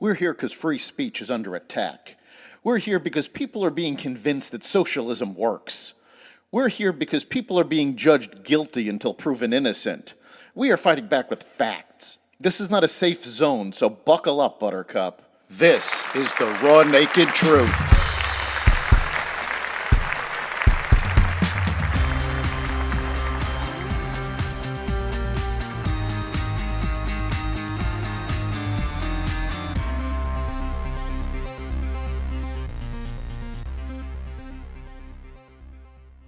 We're here because free speech is under attack. We're here because people are being convinced that socialism works. We're here because people are being judged guilty until proven innocent. We are fighting back with facts. This is not a safe zone, so buckle up, Buttercup. This is the raw, naked truth.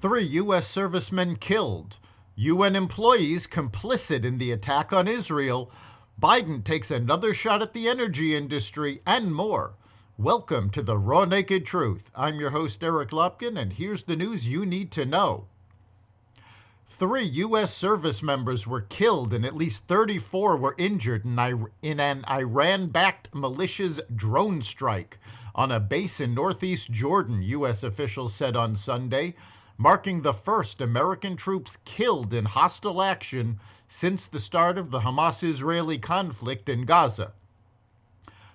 Three U.S. servicemen killed. UN employees complicit in the attack on Israel. Biden takes another shot at the energy industry, and more. Welcome to the Raw Naked Truth. I'm your host, Eric Lopkin, and here's the news you need to know. 3 U.S. service members were killed and at least 34 were injured in an Iran-backed militia's drone strike on a base in northeast Jordan, U.S. officials said on Sunday, marking the first American troops killed in hostile action since the start of the Hamas-Israeli conflict in Gaza.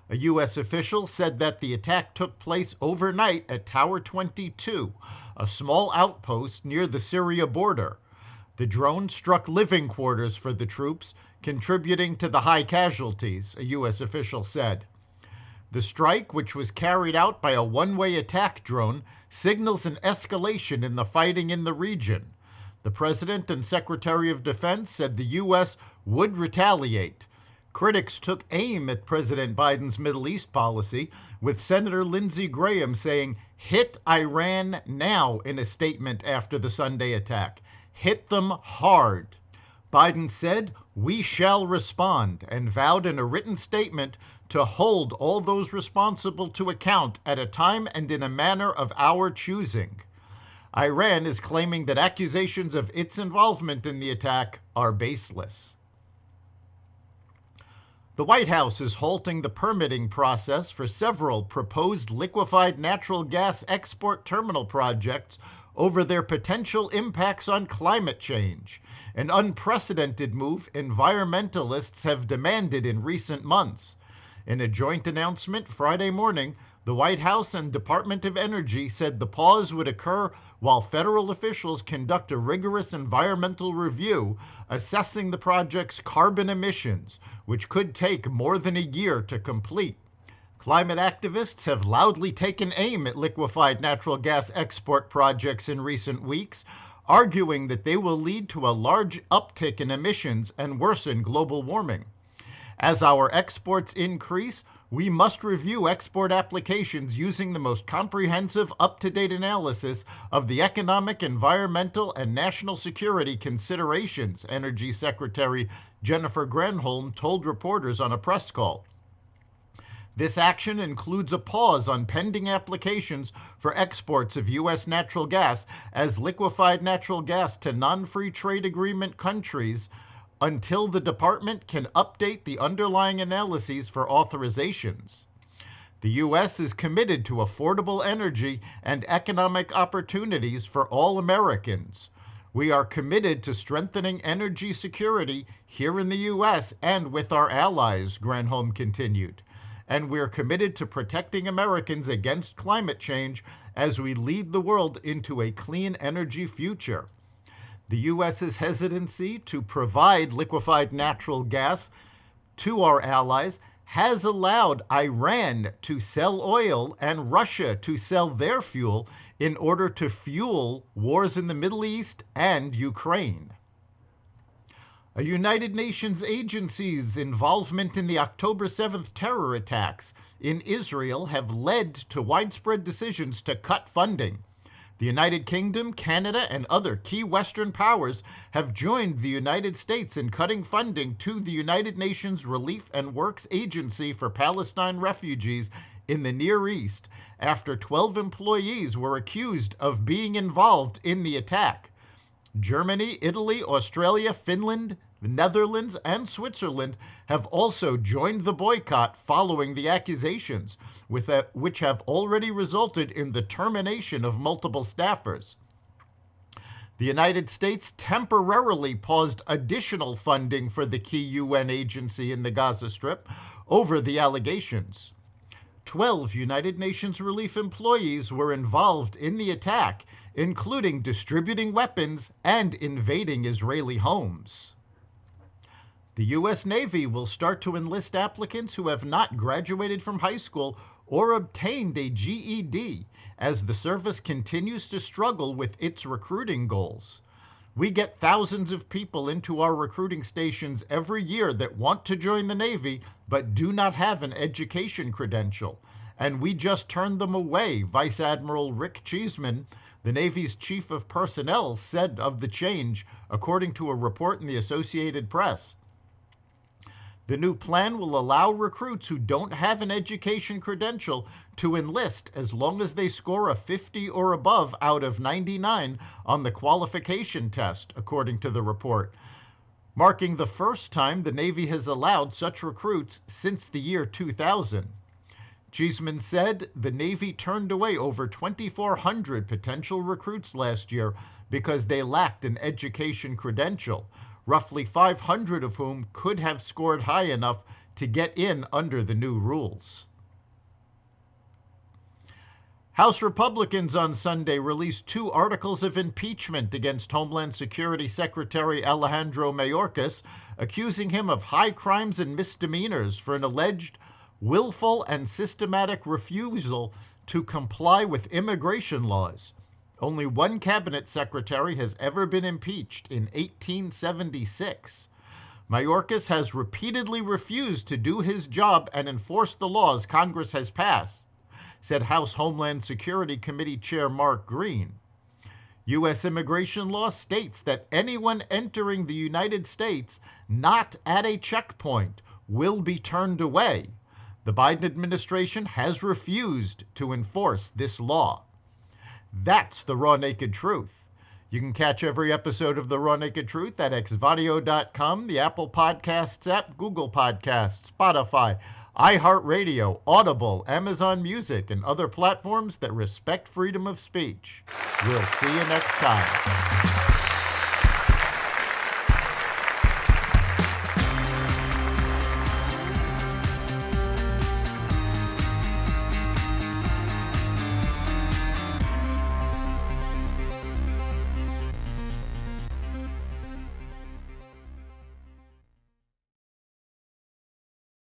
A U.S. official said that the attack took place overnight at Tower 22, a small outpost near the Syria border. The drone struck living quarters for the troops, contributing to the high casualties, a U.S. official said. The strike, which was carried out by a one-way attack drone, signals an escalation in the fighting in the region. The President and Secretary of Defense said the U.S. would retaliate. Critics took aim at President Biden's Middle East policy, with Senator Lindsey Graham saying, "Hit Iran now," in a statement after the Sunday attack. "Hit them hard." Biden said, "We shall respond," and vowed in a written statement to hold all those responsible to account at a time and in a manner of our choosing. Iran is claiming that accusations of its involvement in the attack are baseless. The White House is halting the permitting process for several proposed liquefied natural gas export terminal projects over their potential impacts on climate change, an unprecedented move environmentalists have demanded in recent months. In a joint announcement Friday morning, the White House and Department of Energy said the pause would occur while federal officials conduct a rigorous environmental review assessing the project's carbon emissions, which could take more than a year to complete. Climate activists have loudly taken aim at liquefied natural gas export projects in recent weeks, arguing that they will lead to a large uptick in emissions and worsen global warming. As our exports increase, we must review export applications using the most comprehensive, up-to-date analysis of the economic, environmental, and national security considerations, Energy Secretary Jennifer Granholm told reporters on a press call. This action includes a pause on pending applications for exports of U.S. natural gas as liquefied natural gas to non-free trade agreement countries until the department can update the underlying analyses for authorizations. The U.S. is committed to affordable energy and economic opportunities for all Americans. We are committed to strengthening energy security here in the U.S. and with our allies, Granholm continued. And we're committed to protecting Americans against climate change as we lead the world into a clean energy future. The U.S.'s hesitancy to provide liquefied natural gas to our allies has allowed Iran to sell oil and Russia to sell their fuel in order to fuel wars in the Middle East and Ukraine. A United Nations agency's involvement in the October 7th terror attacks in Israel have led to widespread decisions to cut funding. The United Kingdom, Canada, and other key Western powers have joined the United States in cutting funding to the United Nations Relief and Works Agency for Palestine refugees in the Near East after 12 employees were accused of being involved in the attack. Germany, Italy, Australia, Finland, the Netherlands, and Switzerland have also joined the boycott following the accusations, which have already resulted in the termination of multiple staffers. The United States temporarily paused additional funding for the key UN agency in the Gaza Strip over the allegations. 12 United Nations relief employees were involved in the attack, including distributing weapons and invading Israeli homes. The U.S. Navy will start to enlist applicants who have not graduated from high school or obtained a GED as the service continues to struggle with its recruiting goals. We get thousands of people into our recruiting stations every year that want to join the Navy but do not have an education credential, and we just turn them away, Vice Admiral Rick Cheeseman, the Navy's chief of personnel, said of the change, according to a report in the Associated Press. The new plan will allow recruits who don't have an education credential to enlist as long as they score a 50 or above out of 99 on the qualification test, according to the report, marking the first time the Navy has allowed such recruits since the year 2000. Cheeseman said the Navy turned away over 2,400 potential recruits last year because they lacked an education credential, roughly 500 of whom could have scored high enough to get in under the new rules. House Republicans on Sunday released 2 articles of impeachment against Homeland Security Secretary Alejandro Mayorkas, accusing him of high crimes and misdemeanors for an alleged willful and systematic refusal to comply with immigration laws. Only one cabinet secretary has ever been impeached in 1876. Mayorkas has repeatedly refused to do his job and enforce the laws Congress has passed, said House Homeland Security Committee Chair Mark Green. U.S. immigration law states that anyone entering the United States not at a checkpoint will be turned away. The Biden administration has refused to enforce this law. That's the Raw Naked Truth. You can catch every episode of the Raw Naked Truth at xvadio.com, the Apple Podcasts app, Google Podcasts, Spotify, iHeartRadio, Audible, Amazon Music, and other platforms that respect freedom of speech. We'll see you next time.